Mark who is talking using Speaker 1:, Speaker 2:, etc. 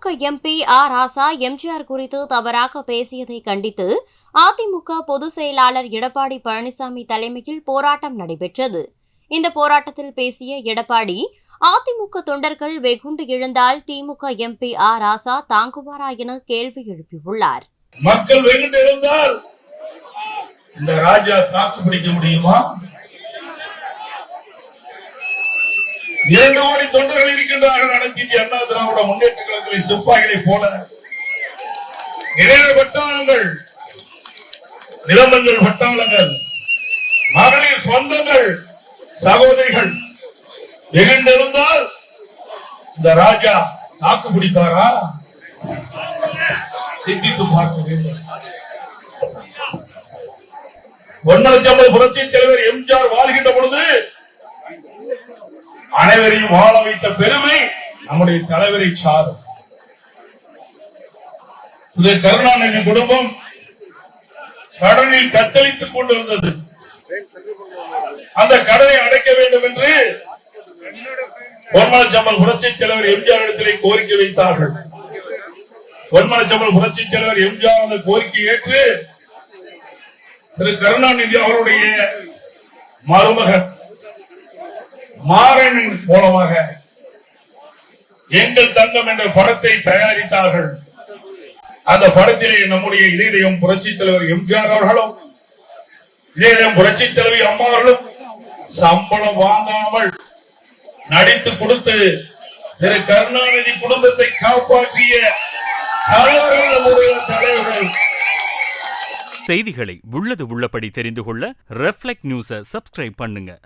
Speaker 1: திமுக MP ராசா எம்ஜிஆர் குறித்து தவறாக பேசியதை கண்டித்து அதிமுக பொதுச் செயலாளர் எடப்பாடி பழனிசாமி தலைமையில் போராட்டம் நடைபெற்றது. இந்த போராட்டத்தில் பேசிய எடப்பாடி, அதிமுக தொண்டர்கள் வெகுண்டு எழுந்தால் திமுக எம்பி ராசா தாங்குவாரா என கேள்வி எழுப்பியுள்ளார்.
Speaker 2: மக்கள் வெகுண்டு எழுந்தால் இந்த ராஜா தாக்கு பிடிக்க முடியுமா? 2 கோடி தொண்டர்கள் இருக்கின்றார்கள். அனைத்து இந்திய அண்ணா திராவிட முன்னேற்ற கழகத்தில் சிப்பாய்களை போல இளைஞர் பட்டாளங்கள், இளம்பெண்கள் பட்டாளங்கள், மகளிர் சொந்தங்கள், சகோதரிகள் வெகுண்டிருந்தால் இந்த ராஜா தாக்கு பிடிப்பாரா? சிந்தித்து பார்க்க வேண்டும். பொன்மனச்சம்பல் புரட்சி தலைவர் எம்ஜிஆர் வாழ்கின்ற பொழுது அனைவரையும் வாழ வைத்த பெருமை நம்முடைய தலைவரை சாரும். கருணாநிதி குடும்பம் கடனில் தத்தளித்துக் கொண்டிருந்தது. அந்த கடனை அடைக்க வேண்டும் என்று பொன்மனச்சம்பல் புரட்சி தலைவர் எம்ஜிஆர் இடத்திலே கோரிக்கை வைத்தார்கள். பொன்மனச்சம்பல் புரட்சி தலைவர் எம்ஜிஆர் அந்த கோரிக்கை ஏற்று கருணாநிதி அவருடைய மருமகன் மாறனின் மூலமாக எங்கள் தங்கம் என்ற படத்தை தயாரித்தார்கள். அந்த படத்திலே நம்முடைய இதயம் புரட்சி தலைவர் எம்ஜிஆர் அவர்களும் இதயம் புரட்சி தலைவி அம்மா அவர்களும் சம்பளம் வாங்காமல் நடித்து கொடுத்து திரு கருணாநிதி குடும்பத்தை காப்பாற்றிய தலைவர்கள் நம்முடைய தலைவர்கள்.
Speaker 3: செய்திகளை உள்ளது உள்ளபடி தெரிந்து கொள்ள ரெஃப்ளெக்ட் நியூஸை சப்ஸ்கிரைப் பண்ணுங்க.